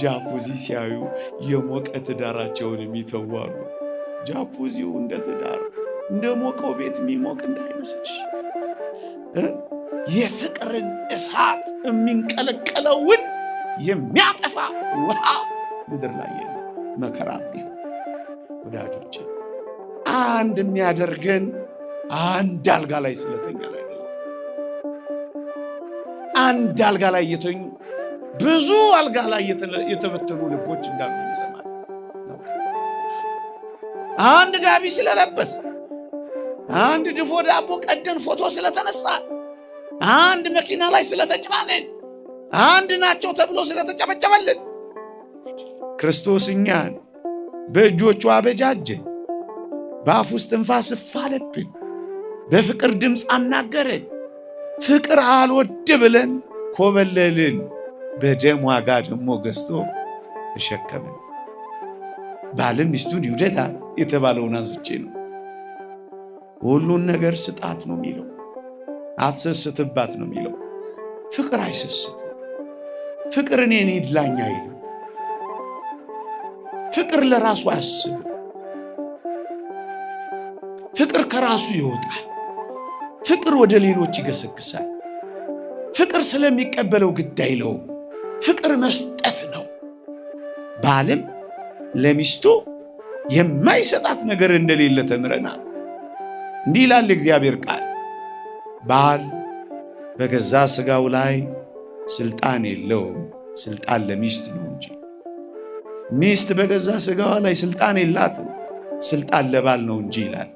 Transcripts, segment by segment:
ጃኩዚ ሲያዩ የሞቀ ትዳራቸውን የሚተዋሉ። ጃኩዚው እንደ ትዳር እንደ ሞቀው ቤት የሚሞቅ እንዳይመስልሽ። የፍቅርን እሳት የሚንቀለቀለውን የሚያጠፋ ውሃ ምድር ላይ የለም። መከራ ቢሆን ወዳጆቼ አንድ የሚያደርገን አንድ አልጋ ላይ ስለተኛ አይደለም። አንድ አልጋ ላይ የተኙ ብዙ አልጋ ላይ የተበተኑ ልቦች እንዳሉ ይሰማል። አንድ ጋቢ ስለለበስ፣ አንድ ድፎ ዳቦ ቀደን ፎቶ ስለተነሳ፣ አንድ መኪና ላይ ስለተጫነን፣ አንድ ናቸው ተብሎ ስለተጨበጨበልን ክርስቶስ እኛን በእጆቹ አበጃጀን፣ በአፉ ውስጥ ትንፋስ እፍ አለብን፣ በፍቅር ድምፅ አናገረን። ፍቅር አልወድ ብለን ኮበለልን። በደም ዋጋ ደግሞ ገዝቶ ተሸከመን። ባልም ሚስቱን ይውደዳት የተባለውን አንስቼ ነው። ሁሉን ነገር ስጣት ነው የሚለው፣ አትሰስትባት ነው የሚለው። ፍቅር አይሰስትም። ፍቅር እኔን ይድላኝ አይልም። ፍቅር ለራሱ አያስብም። ፍቅር ከራሱ ይወጣል። ፍቅር ወደ ሌሎች ይገሰግሳል። ፍቅር ስለሚቀበለው ግድ አይለውም። ፍቅር መስጠት ነው። ባልም ለሚስቱ የማይሰጣት ነገር እንደሌለ ተምረናል። እንዲህ ይላል እግዚአብሔር ቃል፣ ባል በገዛ ሥጋው ላይ ስልጣን የለውም፣ ስልጣን ለሚስት ነው እንጂ። ሚስት በገዛ ሥጋዋ ላይ ስልጣን የላትም፣ ስልጣን ለባል ነው እንጂ ይላል።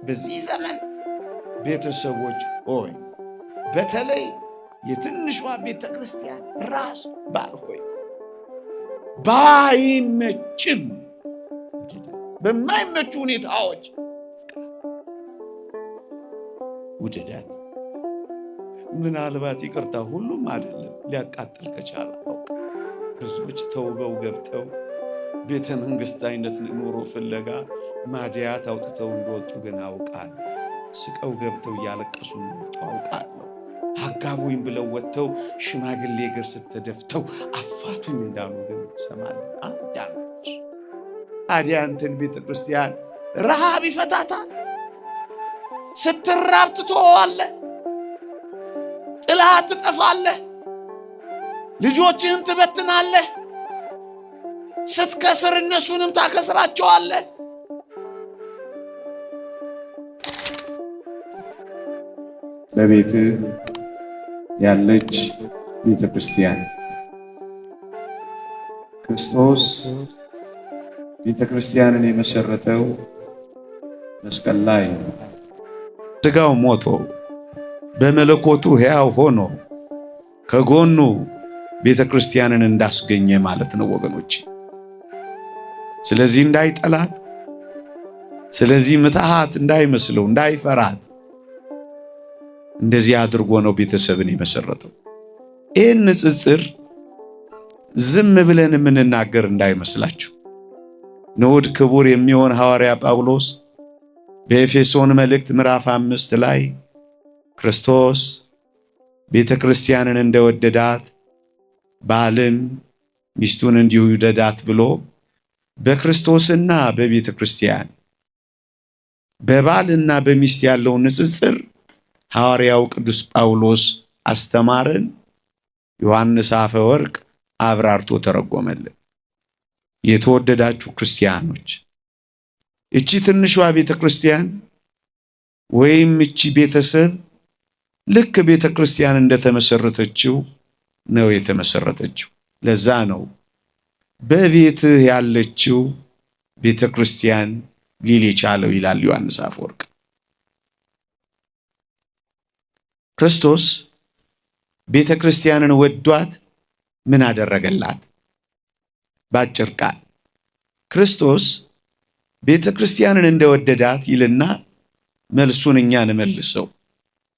በዚህ ዘመን ቤተሰቦች ሆይ፣ በተለይ የትንሿ ቤተ ክርስቲያን ራስ ባል ሆይ፣ ባይመችም በማይመቹ ሁኔታዎች ውደዳት። ምናልባት ይቅርታ ሁሉም አይደለም ሊያቃጥል ከቻለ አውቅ። ብዙዎች ተውበው ገብተው ቤተ መንግሥት አይነት ኑሮ ፍለጋ ማዲያት አውጥተው እንደወጡ ግን አውቃለሁ። ስቀው ገብተው እያለቀሱ እንደወጡ አውቃለሁ። አጋቡኝ ብለው ወጥተው ሽማግሌ እግር ስተደፍተው አፋቱኝ እንዳሉ ግን ሰማለን። አንዳንዶች ታዲያ አንተን ቤተ ክርስቲያን ረሃብ ይፈታታል። ስትራብ ትተዋለህ፣ ጥላት ትጠፋለህ፣ ልጆችህን ትበትናለህ፣ ስትከስር እነሱንም ታከስራቸዋለህ። በቤትህ ያለች ቤተ ክርስቲያን ክርስቶስ ቤተ ክርስቲያንን የመሰረተው መስቀል ላይ ነው። ሥጋው ሞቶ በመለኮቱ ሕያው ሆኖ ከጎኑ ቤተ ክርስቲያንን እንዳስገኘ ማለት ነው ወገኖች። ስለዚህ እንዳይጠላት፣ ስለዚህ ምትሃት እንዳይመስለው፣ እንዳይፈራት እንደዚህ አድርጎ ነው ቤተሰብን የመሰረተው። ይህን ንጽጽር ዝም ብለን የምንናገር እንዳይመስላችሁ። ንዑድ ክቡር የሚሆን ሐዋርያ ጳውሎስ በኤፌሶን መልእክት ምዕራፍ 5 ላይ ክርስቶስ ቤተ ክርስቲያንን እንደወደዳት ባልም ሚስቱን እንዲሁ ይውደዳት ብሎ በክርስቶስና በቤተ ክርስቲያን በባልና በሚስት ያለው ንጽጽር ሐዋርያው ቅዱስ ጳውሎስ አስተማረን። ዮሐንስ አፈወርቅ አብራርቶ ተረጎመልን። የተወደዳችሁ ክርስቲያኖች፣ እቺ ትንሿ ቤተ ክርስቲያን ወይም እቺ ቤተሰብ ልክ ቤተ ክርስቲያን እንደተመሰረተችው ነው የተመሰረተችው። ለዛ ነው በቤትህ ያለችው ቤተ ክርስቲያን ሊል የቻለው ይላል ዮሐንስ አፈወርቅ። ክርስቶስ ቤተ ክርስቲያንን ወዷት ምን አደረገላት? ባጭር ቃል ክርስቶስ ቤተ ክርስቲያንን እንደወደዳት ይልና መልሱን እኛ እንመልሰው።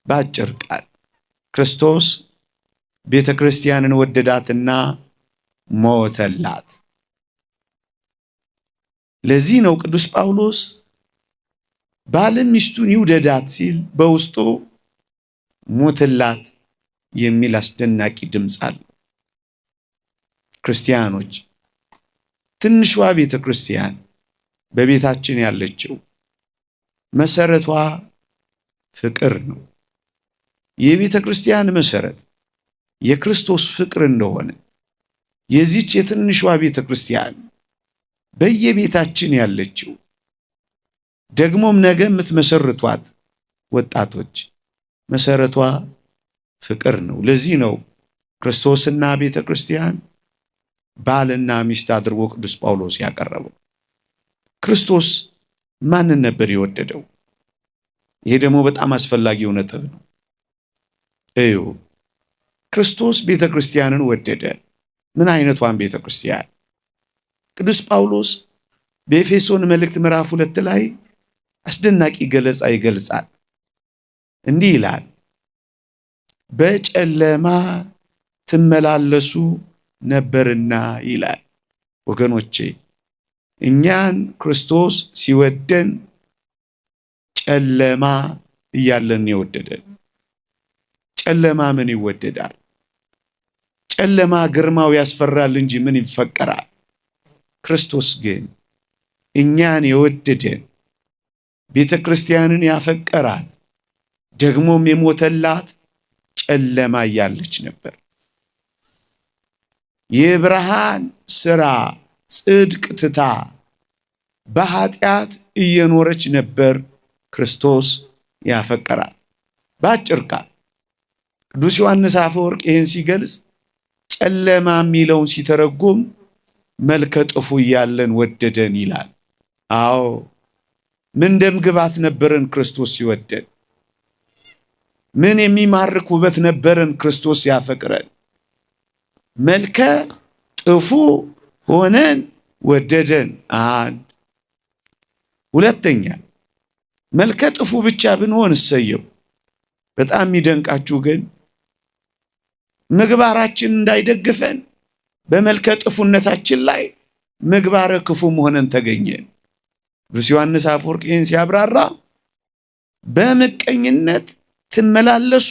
ባጭር ቃል ክርስቶስ ቤተ ክርስቲያንን ወደዳትና ሞተላት። ለዚህ ነው ቅዱስ ጳውሎስ ባልም ሚስቱን ይውደዳት ሲል በውስጡ ሞትላት የሚል አስደናቂ ድምፅ አለ። ክርስቲያኖች ትንሿ ቤተ ክርስቲያን በቤታችን ያለችው መሰረቷ ፍቅር ነው። የቤተ ክርስቲያን መሰረት የክርስቶስ ፍቅር እንደሆነ የዚች የትንሿ ቤተ ክርስቲያን በየቤታችን ያለችው ደግሞም ነገ የምትመሰርቷት ወጣቶች መሰረቷ ፍቅር ነው። ለዚህ ነው ክርስቶስና ቤተ ክርስቲያን ባልና ሚስት አድርጎ ቅዱስ ጳውሎስ ያቀረበው። ክርስቶስ ማንን ነበር የወደደው? ይሄ ደግሞ በጣም አስፈላጊው ነጥብ ነው። እዩ፣ ክርስቶስ ቤተ ክርስቲያንን ወደደ። ምን አይነቷን ቤተ ክርስቲያን? ቅዱስ ጳውሎስ በኤፌሶን መልእክት ምዕራፍ 2 ላይ አስደናቂ ገለጻ ይገልጻል። እንዲህ ይላል፣ በጨለማ ትመላለሱ ነበርና ይላል። ወገኖቼ እኛን ክርስቶስ ሲወደን ጨለማ እያለን የወደደን። ጨለማ ምን ይወደዳል? ጨለማ ግርማው ያስፈራል እንጂ ምን ይፈቀራል? ክርስቶስ ግን እኛን የወደደን ቤተ ክርስቲያንን ያፈቀራት ደግሞም የሞተላት ጨለማ እያለች ነበር። የብርሃን ሥራ ጽድቅ ትታ በኃጢአት እየኖረች ነበር ክርስቶስ ያፈቀራት። በአጭር ቃል ቅዱስ ዮሐንስ አፈወርቅ ይህን ሲገልጽ ጨለማ የሚለውን ሲተረጉም መልከ ጥፉ እያለን ወደደን ይላል። አዎ ምን ደም ግባት ነበረን ክርስቶስ ሲወደን። ምን የሚማርክ ውበት ነበረን ክርስቶስ ያፈቅረን። መልከ ጥፉ ሆነን ወደደን። አንድ ሁለተኛ መልከ ጥፉ ብቻ ብንሆን እሰየው። በጣም የሚደንቃችሁ ግን ምግባራችን እንዳይደግፈን በመልከ ጥፉነታችን ላይ ምግባረ ክፉም ሆነን ተገኘን። ቅዱስ ዮሐንስ አፈወርቅ ይህን ሲያብራራ በምቀኝነት ትመላለሱ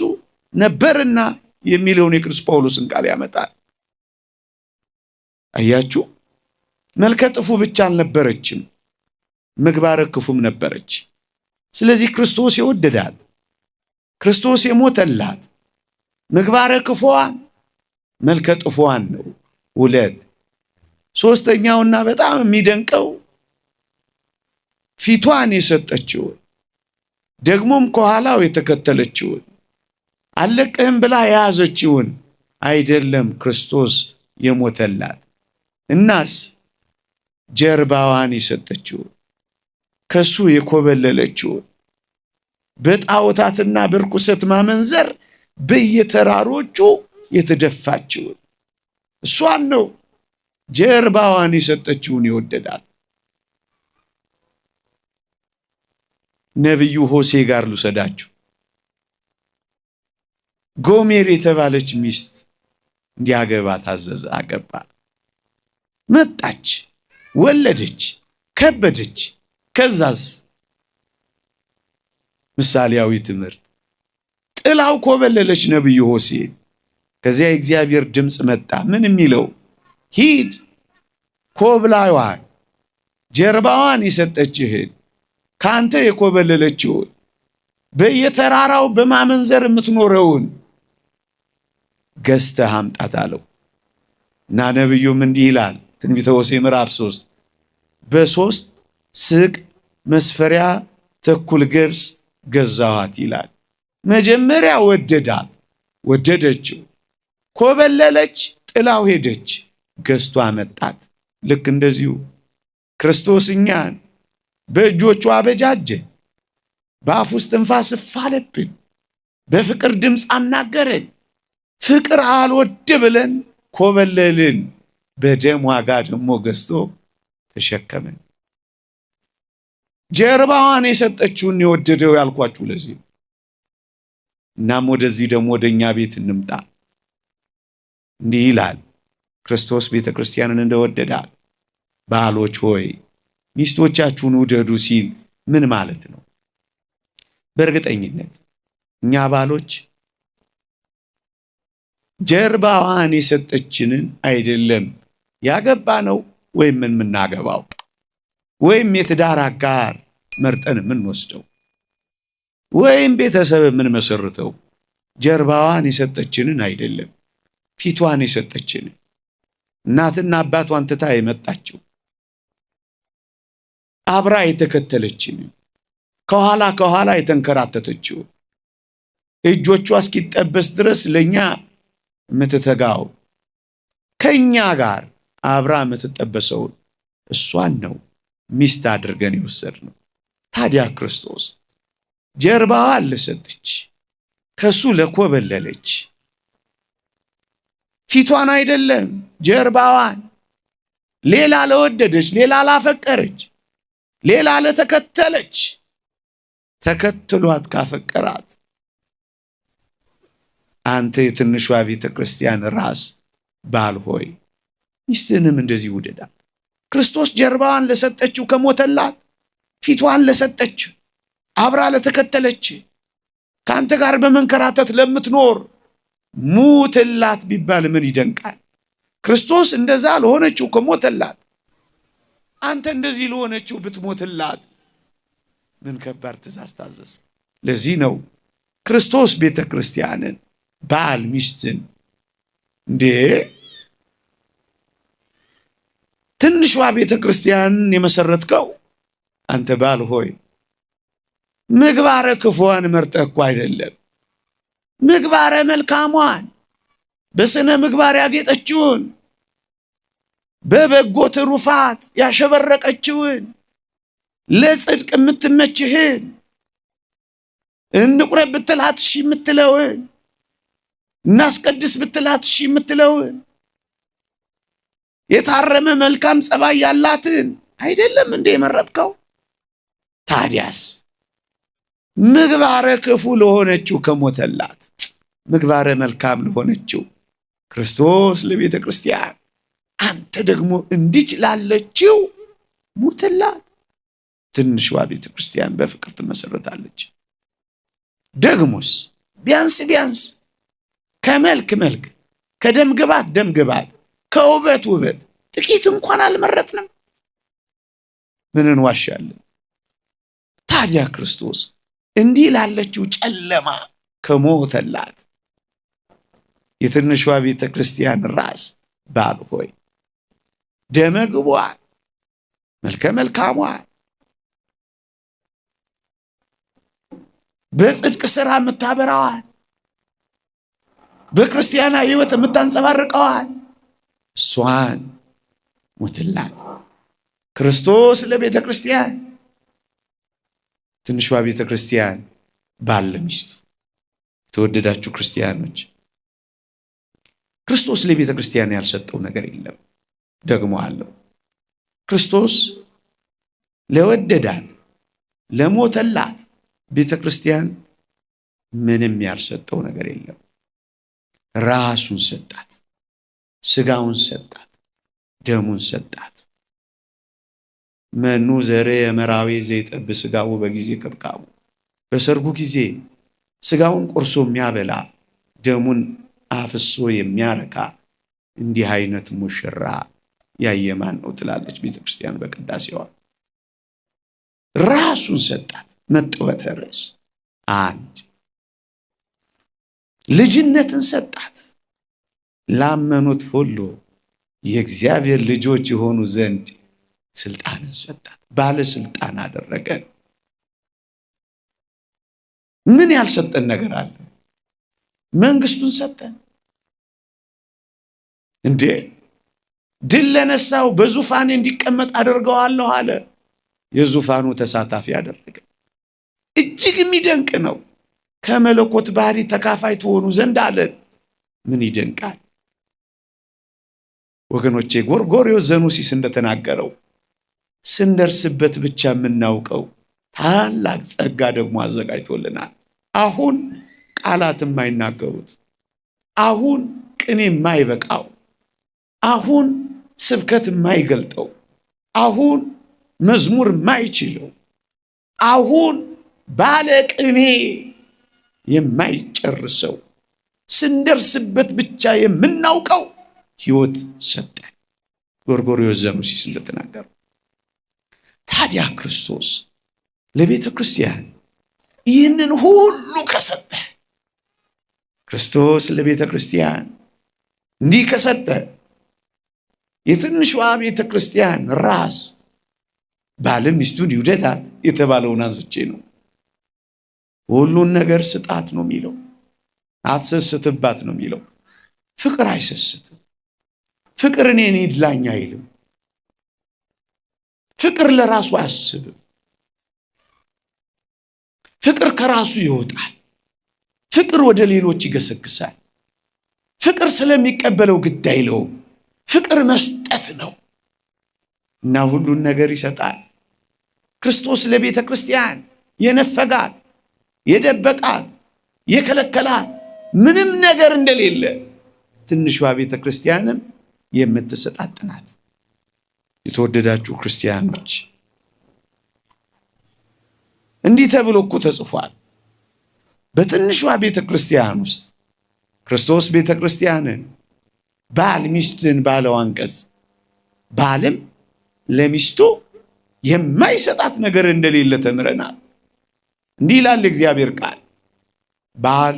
ነበርና የሚለውን የቅዱስ ጳውሎስን ቃል ያመጣል። አያችሁ፣ መልከ ጥፉ ብቻ አልነበረችም፣ ምግባረ ክፉም ነበረች። ስለዚህ ክርስቶስ የወደዳት ክርስቶስ የሞተላት ምግባረ ክፉዋን መልከ ጥፉዋን ነው። ሁለት ሶስተኛውና በጣም የሚደንቀው ፊቷን የሰጠችውን ደግሞም ከኋላው የተከተለችውን አለቅህም ብላ የያዘችውን አይደለም ክርስቶስ የሞተላት። እናስ ጀርባዋን የሰጠችውን ከሱ የኮበለለችውን በጣዖታትና በርኩሰት ማመንዘር በየተራሮቹ የተደፋችውን እሷን ነው ጀርባዋን የሰጠችውን የወደዳት። ነቢዩ ሆሴ ጋር ልውሰዳችሁ። ጎሜር የተባለች ሚስት እንዲያገባ ታዘዘ። አገባ። መጣች፣ ወለደች፣ ከበደች። ከዛስ ምሳሌያዊ ትምህርት ጥላው ኮበለለች ነቢዩ ሆሴ። ከዚያ የእግዚአብሔር ድምፅ መጣ። ምን የሚለው? ሂድ ኮብላዋን ጀርባዋን የሰጠችህን ካንተ የኮበለለችውን በየተራራው በማመንዘር የምትኖረውን ገዝተህ አምጣት አለው። እና ነቢዩም እንዲህ ይላል ትንቢተ ሆሴዕ ምዕራፍ 3 በ3 ስቅ መስፈሪያ ተኩል ገብስ ገዛኋት ይላል። መጀመሪያ ወደዳት፣ ወደደችው፣ ኮበለለች፣ ጥላው ሄደች፣ ገዝቶ አመጣት። ልክ እንደዚሁ ክርስቶስ እኛን በእጆቹ አበጃጀ፣ በአፉ እስትንፋስ እፍ አለብን፣ በፍቅር ድምፅ አናገረን። ፍቅር አልወድ ብለን ኮበለልን፣ በደም ዋጋ ደግሞ ገዝቶ ተሸከመን። ጀርባዋን የሰጠችውን የወደደው ያልኳችሁ ለዚህ። እናም ወደዚህ ደግሞ ወደኛ ቤት እንምጣ። እንዲህ ይላል ክርስቶስ ቤተ ክርስቲያንን እንደወደዳት ባሎች ሆይ ሚስቶቻችሁን ውደዱ ሲል ምን ማለት ነው? በእርግጠኝነት እኛ ባሎች ጀርባዋን የሰጠችንን አይደለም ያገባ ነው ወይም የምናገባው ወይም የትዳር አጋር መርጠን የምንወስደው ወይም ቤተሰብ የምንመሰርተው ጀርባዋን የሰጠችንን አይደለም፣ ፊቷን የሰጠችንን እናትና አባቷን ትታ የመጣችው አብራ የተከተለችንን ከኋላ የተንከራተተችው እጆቿ እስኪጠበስ ድረስ ለኛ የምትተጋው ከኛ ጋር አብራ የምትጠበሰውን እሷን ነው ሚስት አድርገን የወሰድነው። ታዲያ ክርስቶስ ጀርባዋን ለሰጠች፣ ከሱ ለኮበለለች፣ ፊቷን አይደለም ጀርባዋን፣ ሌላ ለወደደች፣ ሌላ ላፈቀረች፣ ሌላ ለተከተለች፣ ተከትሏት ካፈቀራት አንተ የትንሿ ቤተ ክርስቲያን ራስ ባል ሆይ ሚስትህንም እንደዚህ ውደዳት። ክርስቶስ ጀርባዋን ለሰጠችው ከሞተላት፣ ፊቷን ለሰጠች፣ አብራ ለተከተለች፣ ከአንተ ጋር በመንከራተት ለምትኖር ሙትላት ቢባል ምን ይደንቃል? ክርስቶስ እንደዛ ለሆነችው ከሞተላት፣ አንተ እንደዚህ ለሆነችው ብትሞትላት ምን ከባድ ትእዛዝ ታዘዝ። ለዚህ ነው ክርስቶስ ቤተ ክርስቲያንን ባል ሚስትን እንዴ ትንሿ ቤተ ክርስቲያንን የመሰረትከው አንተ ባል ሆይ ምግባረ ክፉዋን መርጠህ እኮ አይደለም፣ ምግባረ መልካሟን በስነ ምግባር ያጌጠችውን በበጎ ትሩፋት ያሸበረቀችውን ለጽድቅ የምትመችህን እንቁረብ ብትላት እሺ የምትለውን እናስቀድስ ብትላት እሺ የምትለውን የታረመ መልካም ጸባይ ያላትን አይደለም እንዴ የመረጥከው? ታዲያስ ምግባረ ክፉ ለሆነችው ከሞተላት፣ ምግባረ መልካም ለሆነችው ክርስቶስ ለቤተ ክርስቲያን አንተ ደግሞ እንዲች ላለችው ሙትላት። ትንሿ ቤተ ክርስቲያን በፍቅር ትመሰረታለች። ደግሞስ ቢያንስ ከመልክ መልክ፣ ከደም ግባት ደም ግባት፣ ከውበት ውበት ጥቂት እንኳን አልመረጥንም። ምን እንዋሻለን? ታዲያ ክርስቶስ እንዲህ ላለችው ጨለማ ከሞተላት የትንሿ ቤተ ክርስቲያን ራስ ባል ሆይ ደመ ግቧን፣ መልከ መልካሟን፣ በጽድቅ ሥራ የምታበራዋን፣ በክርስቲያና ሕይወት የምታንጸባርቀዋን እሷን ሙትላት። ክርስቶስ ለቤተ ክርስቲያን፣ ትንሿ ቤተ ክርስቲያን ባል ለሚስቱ። የተወደዳችሁ ክርስቲያኖች ክርስቶስ ለቤተ ክርስቲያን ያልሰጠው ነገር የለም። ደግሞ አለው። ክርስቶስ ለወደዳት ለሞተላት ቤተ ክርስቲያን ምንም ያልሰጠው ነገር የለም። ራሱን ሰጣት፣ ስጋውን ሰጣት፣ ደሙን ሰጣት። መኑ ዘሬ የመራዊ ዘይጠብ ስጋው በጊዜ ከብካቡ። በሰርጉ ጊዜ ስጋውን ቆርሶ የሚያበላ ደሙን አፍሶ የሚያረካ እንዲህ አይነት ሙሽራ ያየማን ነው ትላለች ቤተ ክርስቲያን በቅዳሴዋ። ራሱን ሰጣት። መጥወተ ርዕስ አንድ ልጅነትን ሰጣት። ላመኑት ሁሉ የእግዚአብሔር ልጆች የሆኑ ዘንድ ስልጣንን ሰጣት። ባለስልጣን አደረገን። ምን ያልሰጠን ነገር አለ? መንግስቱን ሰጠን እንዴ! ድል ለነሳው በዙፋን እንዲቀመጥ አደርገዋለሁ አለ። የዙፋኑ ተሳታፊ አደረገ። እጅግ የሚደንቅ ነው። ከመለኮት ባህሪ ተካፋይ ትሆኑ ዘንድ አለን። ምን ይደንቃል ወገኖቼ! ጎርጎርዮስ ዘኑሲስ እንደተናገረው ስንደርስበት ብቻ የምናውቀው ታላቅ ጸጋ ደግሞ አዘጋጅቶልናል። አሁን ቃላት የማይናገሩት፣ አሁን ቅኔ የማይበቃው፣ አሁን ስብከት የማይገልጠው፣ አሁን መዝሙር የማይችለው፣ አሁን ባለ ቅኔ የማይጨርሰው ስንደርስበት ብቻ የምናውቀው ሕይወት ሰጠን። ጎርጎርዮስ ዘኑሲስ እንደተናገረው። ታዲያ ክርስቶስ ለቤተ ክርስቲያን ይህንን ሁሉ ከሰጠ፣ ክርስቶስ ለቤተ ክርስቲያን እንዲህ ከሰጠ፣ የትንሿ ቤተ ክርስቲያን ራስ ባልም ሚስቱን ይውደዳት የተባለውን አንስቼ ነው። ሁሉን ነገር ስጣት ነው የሚለው፣ አትሰስትባት ነው የሚለው። ፍቅር አይሰስትም። ፍቅር እኔን ይድላኝ አይልም። ፍቅር ለራሱ አያስብም። ፍቅር ከራሱ ይወጣል። ፍቅር ወደ ሌሎች ይገሰግሳል። ፍቅር ስለሚቀበለው ግድ አይለውም። ፍቅር መስጠት ነው እና ሁሉን ነገር ይሰጣል። ክርስቶስ ለቤተ ክርስቲያን የነፈጋት፣ የደበቃት፣ የከለከላት ምንም ነገር እንደሌለ ትንሿ ቤተ ክርስቲያንም የምትሰጣት ናት። የተወደዳችሁ ክርስቲያኖች እንዲህ ተብሎ እኮ ተጽፏል። በትንሿ ቤተ ክርስቲያን ውስጥ ክርስቶስ ቤተ ክርስቲያንን ባል ሚስትን ባለው አንቀጽ ባልም ለሚስቱ የማይሰጣት ነገር እንደሌለ ተምረናል። እንዲህ ይላል እግዚአብሔር ቃል፣ ባል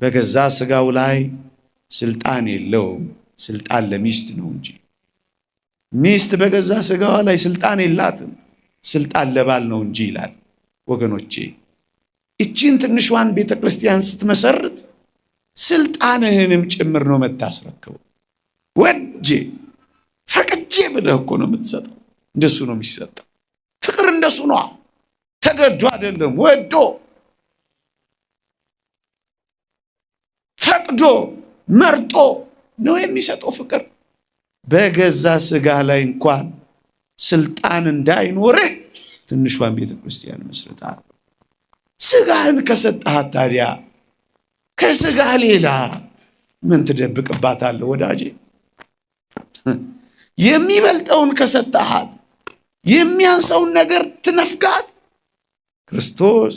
በገዛ ሥጋው ላይ ስልጣን የለውም፣ ስልጣን ለሚስት ነው እንጂ። ሚስት በገዛ ሥጋዋ ላይ ስልጣን የላትም፣ ስልጣን ለባል ነው እንጂ ይላል። ወገኖቼ እቺን ትንሿን ቤተ ክርስቲያን ስትመሰርት ስልጣንህንም ጭምር ነው የምታስረክበው። ወጄ ፈቅጄ ብለህ እኮ ነው የምትሰጠው። እንደሱ ነው የሚሰጠው። ፍቅር እንደሱ ነው። ተገዶ አይደለም፣ ወዶ ፈቅዶ መርጦ ነው የሚሰጠው ፍቅር። በገዛ ሥጋ ላይ እንኳን ስልጣን እንዳይኖርህ ትንሿን ቤተ ክርስቲያን መስርተሃል። ሥጋህን ከሰጠሃት ታዲያ ከሥጋህ ሌላ ምን ትደብቅባታለህ ወዳጄ? የሚበልጠውን ከሰጠሃት የሚያንሰውን ነገር ትነፍጋት። ክርስቶስ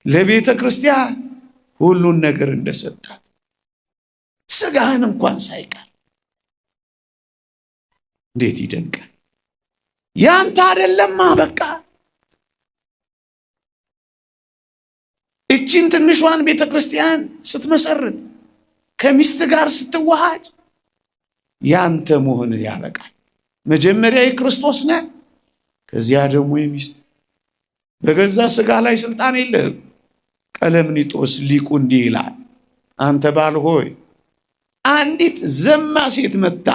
ለቤተ ክርስቲያን ሁሉን ነገር እንደሰጣት ሥጋህን እንኳን ሳይቀር እንዴት ይደንቃል! ያንተ አይደለማ በቃ። እቺን ትንሿን ቤተ ክርስቲያን ስትመሰርት ከሚስት ጋር ስትዋሃድ ያንተ መሆን ያበቃል። መጀመሪያ የክርስቶስ ነህ፣ ከዚያ ደግሞ የሚስት። በገዛ ሥጋ ላይ ስልጣን የለህም። ቀለምኒጦስ ሊቁ እንዲህ ይላል፣ አንተ ባል ሆይ አንዲት ዘማ ሴት መጣ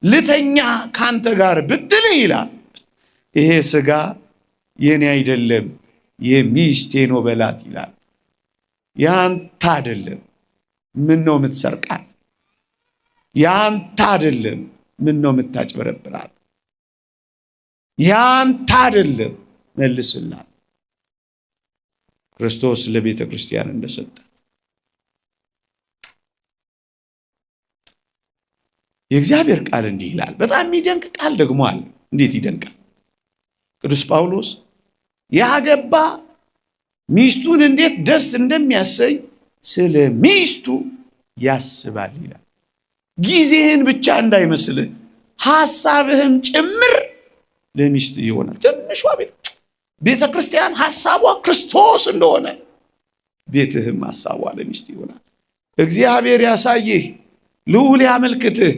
ልተኛ ካንተ ጋር ብትል ይላል፣ ይሄ ሥጋ የኔ አይደለም የሚስቴ ነው በላት ይላል። ያንተ አይደለም፣ ምን ነው የምትሰርቃት? ያንተ አይደለም፣ ምን ነው የምታጭበረብራት? ያንተ አይደለም፣ መልስላት። ክርስቶስ ለቤተ ክርስቲያን እንደሰጣት የእግዚአብሔር ቃል እንዲህ ይላል። በጣም የሚደንቅ ቃል ደግሞ አለ። እንዴት ይደንቃል! ቅዱስ ጳውሎስ ያገባ ሚስቱን እንዴት ደስ እንደሚያሰኝ ስለ ሚስቱ ያስባል ይላል። ጊዜህን ብቻ እንዳይመስልህ ሐሳብህም ጭምር ለሚስት ይሆናል። ትንሿ ቤተ ክርስቲያን ሐሳቧ ክርስቶስ እንደሆነ ቤትህም ሐሳቧ ለሚስት ይሆናል። እግዚአብሔር ያሳይህ፣ ልዑል ያመልክትህ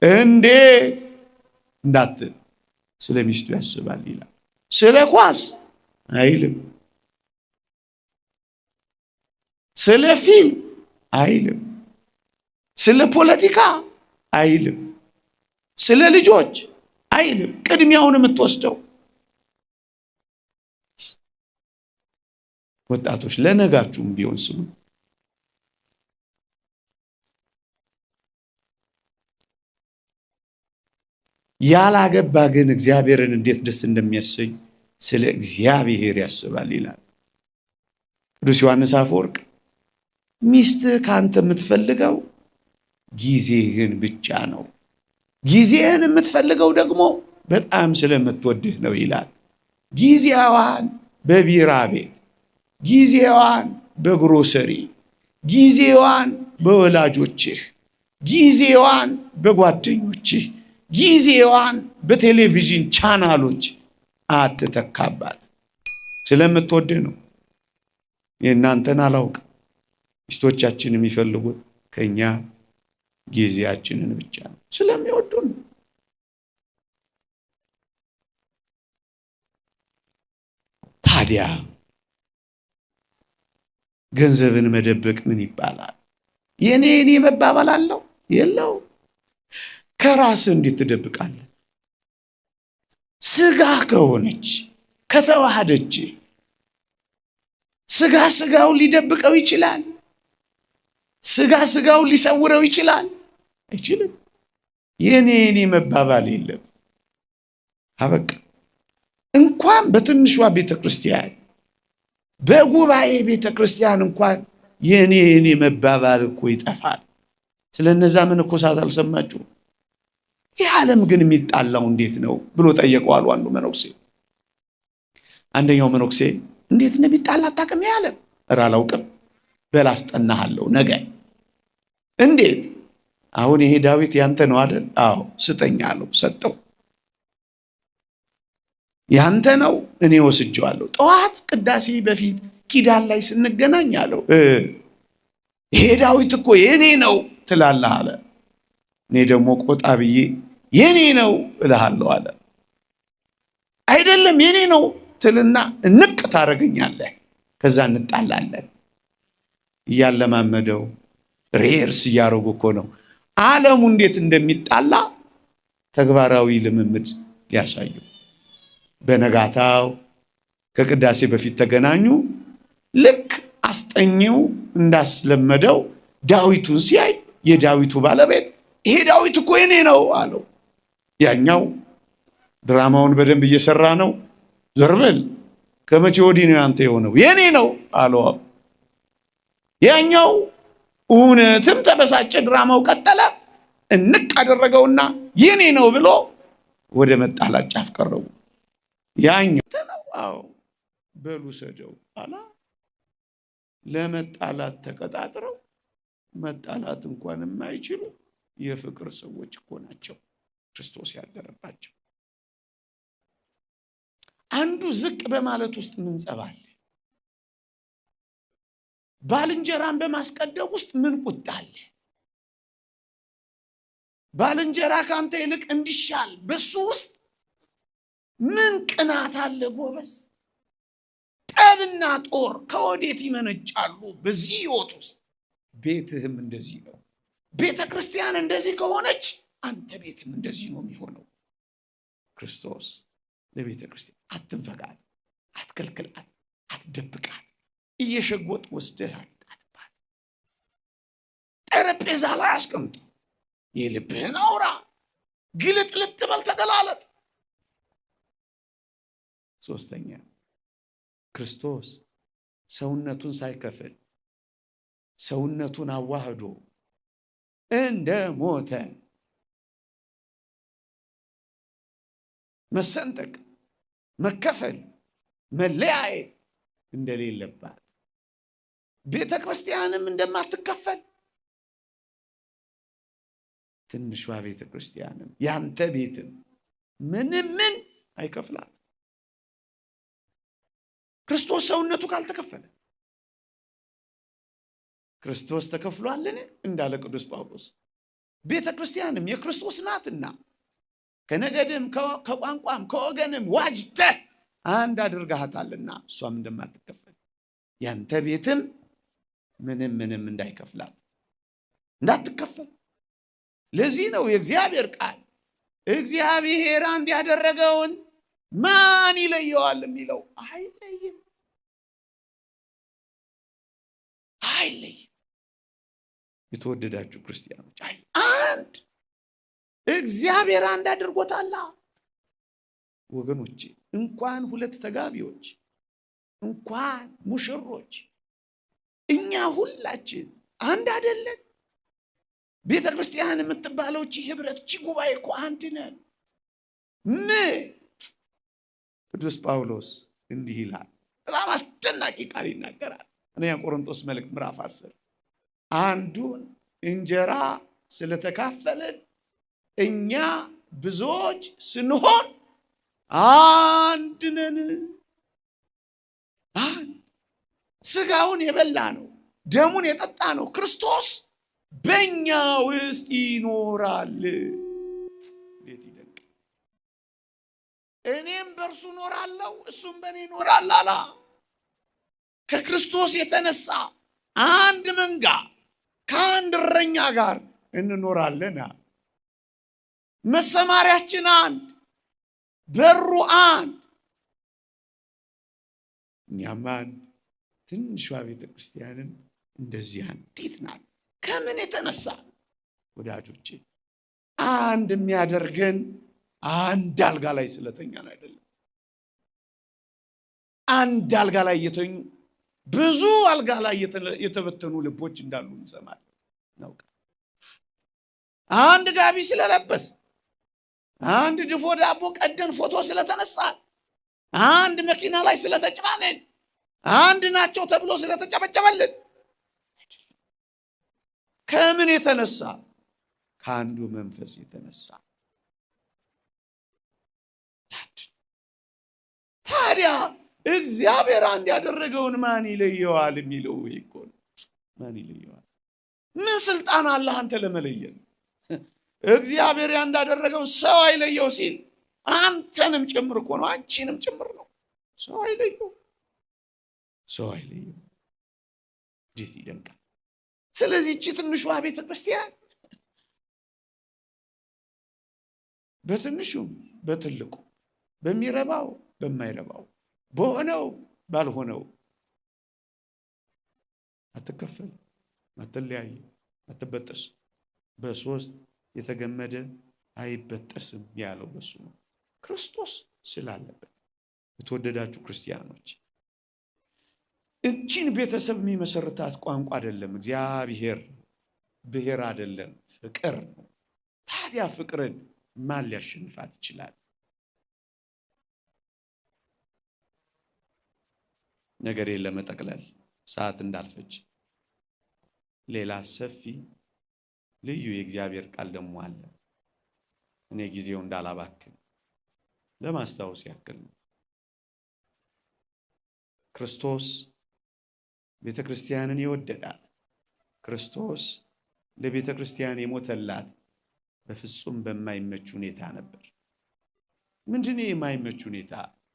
እንዴት እንዳትል ስለ ሚስቱ ያስባል ይላል። ስለ ኳስ አይልም፣ ስለ ፊልም አይልም፣ ስለ ፖለቲካ አይልም፣ ስለ ልጆች አይልም። ቅድሚያውን የምትወስደው ወጣቶች ለነጋችሁም ቢሆን ስሙ። ያላገባ ግን እግዚአብሔርን እንዴት ደስ እንደሚያሰኝ ስለ እግዚአብሔር ያስባል ይላል ቅዱስ ዮሐንስ አፈወርቅ። ሚስትህ ካንተ የምትፈልገው ጊዜህን ብቻ ነው። ጊዜህን የምትፈልገው ደግሞ በጣም ስለምትወድህ ነው ይላል። ጊዜዋን በቢራ ቤት፣ ጊዜዋን በግሮሰሪ፣ ጊዜዋን በወላጆችህ፣ ጊዜዋን በጓደኞችህ፣ ጊዜዋን በቴሌቪዥን ቻናሎች አትተካባት። ስለምትወድ ነው። የእናንተን አላውቅም። ሚስቶቻችን የሚፈልጉት ከኛ ጊዜያችንን ብቻ ነው። ስለሚወዱን ነው። ታዲያ ገንዘብን መደበቅ ምን ይባላል? የኔ መባባል አለው የለው? ከራስ እንዴት ትደብቃለህ? ስጋ ከሆነች ከተዋሃደች ስጋው ሊደብቀው ይችላል? ስጋው ሊሰውረው ይችላል? አይችልም። የኔ መባባል የለም። አበቃ። እንኳን በትንሿ ቤተክርስቲያን በጉባኤ ቤተክርስቲያን እንኳን የኔ መባባል እኮ ይጠፋል። ስለነዛ መነኮሳት አልሰማችሁ? ይህ ዓለም ግን የሚጣላው እንዴት ነው ብሎ ጠየቀዋል አንዱ መነኩሴ። አንደኛው መነኩሴ እንዴት እንደሚጣላ አታውቅም? ይህ ዓለም ኧረ አላውቅም። በል አስጠናሃለሁ ነገ። እንዴት? አሁን ይሄ ዳዊት ያንተ ነው አይደል? አዎ ስጠኝ አለው። ሰጠው። ያንተ ነው፣ እኔ ወስጄዋለሁ። ጠዋት ቅዳሴ በፊት ኪዳን ላይ ስንገናኝ አለው ይሄ ዳዊት እኮ የኔ ነው ትላለህ አለ። እኔ ደግሞ ቆጣ ብዬ የኔ ነው እልሃለሁ አለ። አይደለም የኔ ነው ትልና እንቅ ታረገኛለህ፣ ከዛ እንጣላለን። እያለማመደው ሬርስ እያረጉ እኮ ነው ዓለሙ እንዴት እንደሚጣላ ተግባራዊ ልምምድ ሊያሳየው። በነጋታው ከቅዳሴ በፊት ተገናኙ። ልክ አስጠኚው እንዳስለመደው ዳዊቱን ሲያይ የዳዊቱ ባለቤት ይሄ ዳዊት እኮ የኔ ነው አለው። ያኛው ድራማውን በደንብ እየሰራ ነው። ዞር በል ከመቼ ወዲህ ነው ያንተ የሆነው? የኔ ነው አለው። ያኛው እውነትም ተበሳጨ። ድራማው ቀጠለ። እንቅ አደረገውና የኔ ነው ብሎ ወደ መጣላት ጫፍ ቀረቡ። ያኛው ተነዋው በሉ ሰደው አላ። ለመጣላት ተቀጣጥረው መጣላት እንኳን የማይችሉ የፍቅር ሰዎች እኮ ናቸው ክርስቶስ ያደረባቸው። አንዱ ዝቅ በማለት ውስጥ ምን ጸባል? ባልንጀራን በማስቀደም ውስጥ ምን ቁጣ አለ? ባልንጀራ ካንተ ይልቅ እንዲሻል በሱ ውስጥ ምን ቅናት አለ ጎበስ? ጠብና ጦር ከወዴት ይመነጫሉ? በዚህ ህይወት ውስጥ ቤትህም እንደዚህ ነው። ቤተ ክርስቲያን እንደዚህ ከሆነች አንተ ቤትም እንደዚህ ነው የሚሆነው። ክርስቶስ ለቤተ ክርስቲያን አትንፈጋት፣ አትከልክላት፣ አትደብቃት፣ እየሸጎጥ ወስደህ አትጣልባት። ጠረጴዛ ላይ አስቀምጥ፣ የልብህን አውራ፣ ግልጥልጥ በል፣ ተገላለጥ። ሶስተኛ ክርስቶስ ሰውነቱን ሳይከፍል ሰውነቱን አዋህዶ እንደ ሞተ መሰንጠቅ፣ መከፈል፣ መለያየት እንደሌለባት ቤተ ክርስቲያንም እንደማትከፈል ትንሿ ቤተ ክርስቲያንም ያንተ ቤትም ምን አይከፍላት። ክርስቶስ ሰውነቱ ካልተከፈለ ክርስቶስ ተከፍሏልን እንዳለ ቅዱስ ጳውሎስ ቤተ ክርስቲያንም የክርስቶስ ናትና ከነገድም ከቋንቋም ከወገንም ዋጅተህ አንድ አድርጋታልና እሷም እንደማትከፈል ያንተ ቤትም ምንም እንዳይከፍላት እንዳትከፈል። ለዚህ ነው የእግዚአብሔር ቃል እግዚአብሔር አንድ ያደረገውን ማን ይለየዋል የሚለው። አይለይም። የተወደዳችሁ ክርስቲያኖች አንድ እግዚአብሔር አንድ አድርጎታል። ወገኖቼ እንኳን ሁለት ተጋቢዎች እንኳን ሙሽሮች እኛ ሁላችን አንድ አይደለን? ቤተ ክርስቲያን የምትባለው እቺ ህብረት እቺ ጉባኤ እኮ አንድ ነን። ቅዱስ ጳውሎስ እንዲህ ይላል። በጣም አስደናቂ ቃል ይናገራል። አንደኛ ቆሮንቶስ መልእክት ምዕራፍ 10 አንዱን እንጀራ ስለተካፈለን እኛ ብዙዎች ስንሆን አንድ ነን። ስጋውን የበላ ነው ደሙን የጠጣ ነው ክርስቶስ በእኛ ውስጥ ይኖራል። እንዴት ይደንቅ! እኔም በእርሱ እኖራለሁ እሱም በእኔ ይኖራል አላ። ከክርስቶስ የተነሳ አንድ መንጋ ከአንድ እረኛ ጋር እንኖራለን። መሰማሪያችን አንድ፣ በሩ አንድ። እኛም አንድ። ትንሿ ቤተ ክርስቲያንም እንደዚህ አንዲት ናት። ከምን የተነሳ ወዳጆቼ? አንድ የሚያደርገን አንድ አልጋ ላይ ስለተኛን አይደለም። አንድ አልጋ ላይ የተኙ ብዙ አልጋ ላይ የተበተኑ ልቦች እንዳሉ እንሰማለን፣ እናውቃለን። አንድ ጋቢ ስለለበስ፣ አንድ ድፎ ዳቦ ቀደን ፎቶ ስለተነሳ፣ አንድ መኪና ላይ ስለተጫነን፣ አንድ ናቸው ተብሎ ስለተጨበጨበልን ከምን የተነሳ? ከአንዱ መንፈስ የተነሳ። ታዲያ እግዚአብሔር አንድ ያደረገውን ማን ይለየዋል የሚለው እኮ ነው። ማን ይለየዋል? ምን ስልጣን አለህ አንተ ለመለየት? እግዚአብሔር እንዳደረገው ሰው አይለየው ሲል አንተንም ጭምር እኮ ነው፣ አንቺንም ጭምር ነው። ሰው አይለየው፣ ሰው አይለየው። እንዴት ይደንቃል! ስለዚህ እቺ ትንሿ ቤተ ክርስቲያን በትንሹም በትልቁ በሚረባው በማይረባው በሆነው ባልሆነው አትከፈል፣ አትለያይ፣ አትበጠስ። በሶስት የተገመደ አይበጠስም ያለው በሱ ነው፣ ክርስቶስ ስላለበት። የተወደዳችሁ ክርስቲያኖች እቺን ቤተሰብ የሚመሰርታት ቋንቋ አይደለም እግዚአብሔር፣ ብሔር አይደለም፣ ፍቅር ነው። ታዲያ ፍቅርን ማን ሊያሸንፋት ይችላል? ነገሬን ለመጠቅለል ሰዓት እንዳልፈጅ ሌላ ሰፊ ልዩ የእግዚአብሔር ቃል ደግሞ አለ። እኔ ጊዜው እንዳላባክን ለማስታወስ ያክል ነው። ክርስቶስ ቤተ ክርስቲያንን የወደዳት፣ ክርስቶስ ለቤተ ክርስቲያን የሞተላት በፍጹም በማይመች ሁኔታ ነበር። ምንድነው የማይመች ሁኔታ?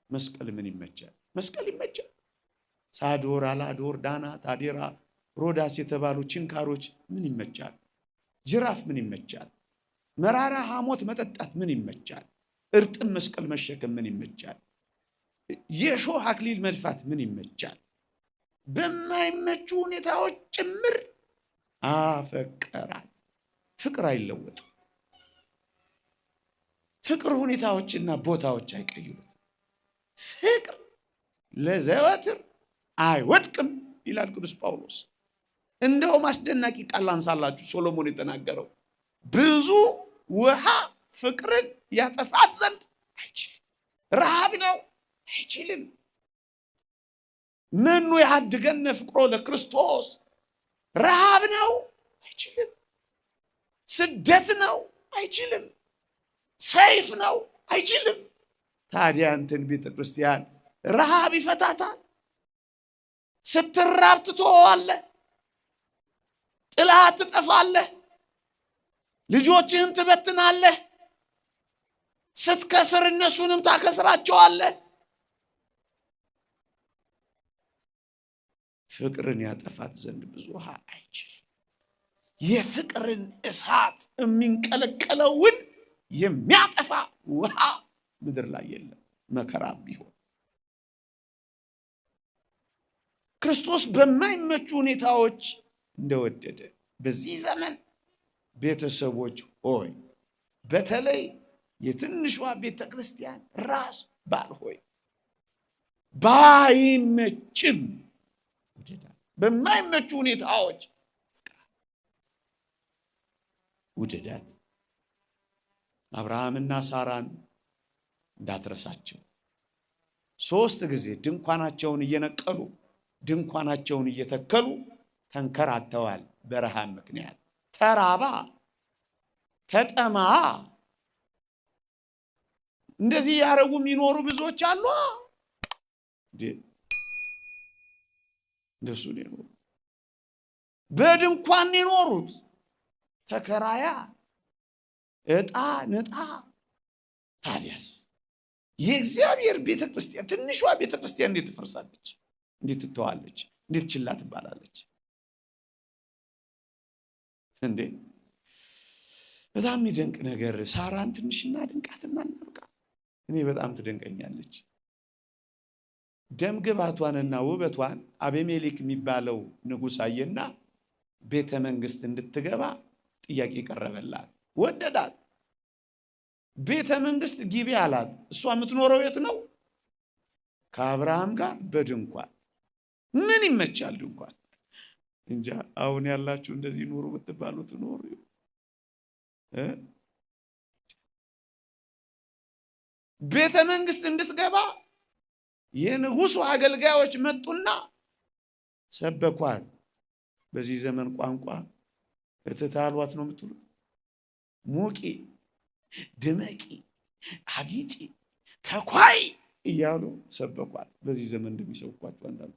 መስቀል ምን ይመቻል? መስቀል ይመቻል። ሳዶር፣ አላዶር፣ ዳናት፣ አዴራ፣ ሮዳስ የተባሉ ችንካሮች ምን ይመቻል? ጅራፍ ምን ይመቻል? መራራ ሐሞት መጠጣት ምን ይመቻል? እርጥም መስቀል መሸከም ምን ይመቻል? የሾህ አክሊል መድፋት ምን ይመቻል? በማይመቹ ሁኔታዎች ጭምር አፈቀራት። ፍቅር አይለወጥም። ፍቅር ሁኔታዎችና ቦታዎች አይቀይሩት። ፍቅር ለዘወትር አይወድቅም ይላል ቅዱስ ጳውሎስ። እንደውም አስደናቂ ቃል አንሳላችሁ ሶሎሞን የተናገረው ብዙ ውሃ ፍቅርን ያጠፋት ዘንድ አይችልም። ረሃብ ነው፣ አይችልም። ምኑ ያድገነ ፍቅሮ ለክርስቶስ? ረሃብ ነው፣ አይችልም። ስደት ነው፣ አይችልም። ሰይፍ ነው፣ አይችልም። ታዲያ እንትን ቤተ ክርስቲያን ረሃብ ይፈታታል። ስትራብ ትተዋለህ፣ ጥላት ትጠፋለህ፣ ልጆችህን ትበትናለህ፣ ስትከስር እነሱንም ታከስራቸዋለህ። ፍቅርን ያጠፋት ዘንድ ብዙ ውሃ አይችልም። የፍቅርን እሳት የሚንቀለቀለውን የሚያጠፋ ውሃ ምድር ላይ የለም፣ መከራም ቢሆን። ክርስቶስ በማይመቹ ሁኔታዎች እንደወደደ በዚህ ዘመን ቤተሰቦች ሆይ፣ በተለይ የትንሿ ቤተ ክርስቲያን ራስ ባል ሆይ፣ ባይመችም ውደዳት። በማይመቹ ሁኔታዎች ውደዳት። አብርሃምና ሳራን እንዳትረሳቸው። 3 ጊዜ ድንኳናቸውን እየነቀሉ ድንኳናቸውን እየተከሉ ተንከራተዋል። በረሃብ ምክንያት ተራባ፣ ተጠማ፣ እንደዚህ ያረጉ የሚኖሩ ብዙዎች አሉ። እንደሱ ነው በድንኳን የኖሩት ተከራያ እጣ ነጣ። ታዲያስ የእግዚአብሔር ቤተክርስቲያን ትንሿ ቤተክርስቲያን እንዴት ትፈርሳለች? እንዴት ትተዋለች? እንዴት ችላ ትባላለች? እንዴ በጣም የሚደንቅ ነገር። ሳራን ትንሽና ድንቃትና እናብቃ። እኔ በጣም ትደንቀኛለች። ደም ግባቷንና ውበቷን አቤሜሌክ የሚባለው ንጉሥ አየና ቤተ መንግስት እንድትገባ ጥያቄ ቀረበላት። ወደዳት። ቤተ መንግስት ግቢ አላት። እሷ የምትኖረው የት ነው? ከአብርሃም ጋር በድንኳን። ምን ይመቻል ድንኳን? እንጃ። አሁን ያላችሁ እንደዚህ ኑሩ ብትባሉት ኑሩ። ቤተ መንግስት እንድትገባ የንጉሱ አገልጋዮች መጡና ሰበኳት። በዚህ ዘመን ቋንቋ እትታሏት ነው የምትሉት። ሙቂ፣ ድመቂ፣ አጊጪ፣ ተኳይ እያሉ ሰበኳት። በዚህ ዘመን እንደሚሰብኳቸው አንዳንዱ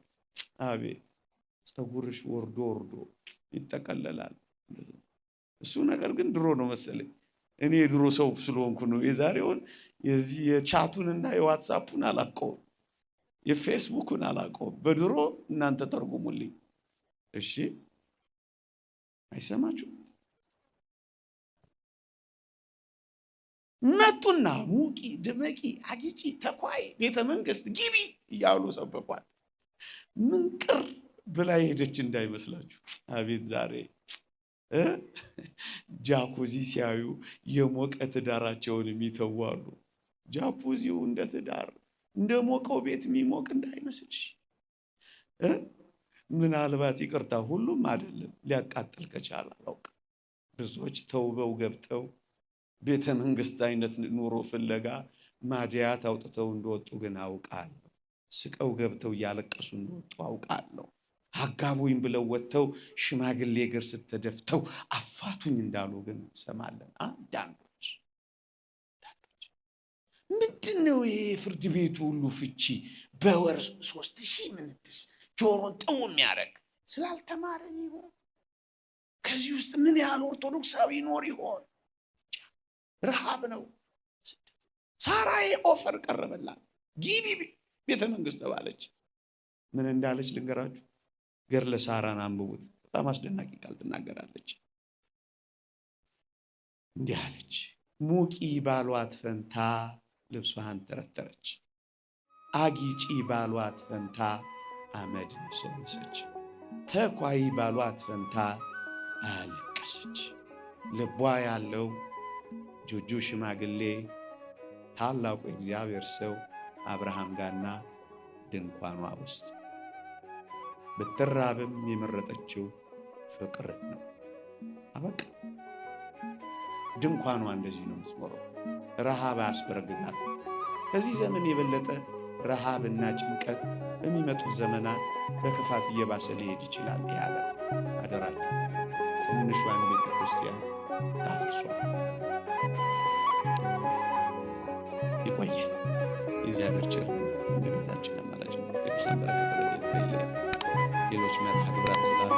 አቤት ፀጉርሽ ወርዶ ወርዶ ይጠቀለላል። እሱ ነገር ግን ድሮ ነው መሰለኝ። እኔ የድሮ ሰው ስለሆንኩ ነው። የዛሬውን የዚህ የቻቱንና የዋትሳፑን አላውቀውም፣ የፌስቡክን አላውቀውም። በድሮ እናንተ ተርጉሙልኝ እሺ። አይሰማችሁ? መጡና ሙቂ፣ ድመቂ፣ አጊጪ፣ ተኳይ፣ ቤተ መንግስት ግቢ እያሉ ሰበኳት። ምንቅር ብላ ሄደች እንዳይመስላችሁ። አቤት ዛሬ ጃኩዚ ሲያዩ የሞቀ ትዳራቸውን የሚተዋሉ። ጃኩዚው እንደ ትዳር እንደ ሞቀው ቤት የሚሞቅ እንዳይመስልሽ። ምናልባት ይቅርታ፣ ሁሉም አይደለም፣ ሊያቃጥል ከቻለ አላውቅም። ብዙዎች ተውበው ገብተው ቤተ መንግስት አይነት ኑሮ ፍለጋ ማዲያት አውጥተው እንደወጡ ግን አውቃለሁ። ስቀው ገብተው እያለቀሱ እንደወጡ አውቃለሁ። አጋቡኝ ብለው ወጥተው ሽማግሌ እግር ስተደፍተው አፋቱኝ እንዳሉ ግን ሰማለን። አንዳንዶች ምንድነው ይሄ ፍርድ ቤቱ ሁሉ ፍቺ በወር 3000 ምንትስ ጆሮን ጥው የሚያደርግ? ስላልተማረን ይሆን? ከዚህ ውስጥ ምን ያህል ኦርቶዶክሳዊ ይኖር ይሆን? ረሃብ ነው። ሳራዬ ኦፈር ቀረበላት። ግቢ ቤተ መንግስት ተባለች። ምን እንዳለች ልንገራችሁ። ገድለ ሳራን አንብቡት። በጣም አስደናቂ ቃል ትናገራለች። እንዲህ አለች። ሙቂ ባሏት ፈንታ ልብሷን ተረተረች፣ አጊጪ ባሏት ፈንታ አመድ ነሰነሰች፣ ተኳይ ባሏት ፈንታ አለቀሰች። ልቧ ያለው ጆጆ ሽማግሌ ታላቁ እግዚአብሔር ሰው አብርሃም ጋርና ድንኳኗ ውስጥ ብትራብም የመረጠችው ፍቅር ነው። አበቃ። ድንኳኗ እንደዚህ ነው የምትኖረው። ረሃብ አያስበረግጋት። ከዚህ ዘመን የበለጠ ረሃብና ጭንቀት በሚመጡት ዘመናት በክፋት እየባሰ ሊሄድ ይችላል። ያለ አደራችሁ ትንሿን ቤተ ክርስቲያን ታፍርሷል። ይቆየን። የእግዚአብሔር ቸርነት እንደ ቤታችን አማላጅነት ቅዱሳን በረከት ረድኤት አይለየን። ሌሎች መርሃ ግብራት ስላሉ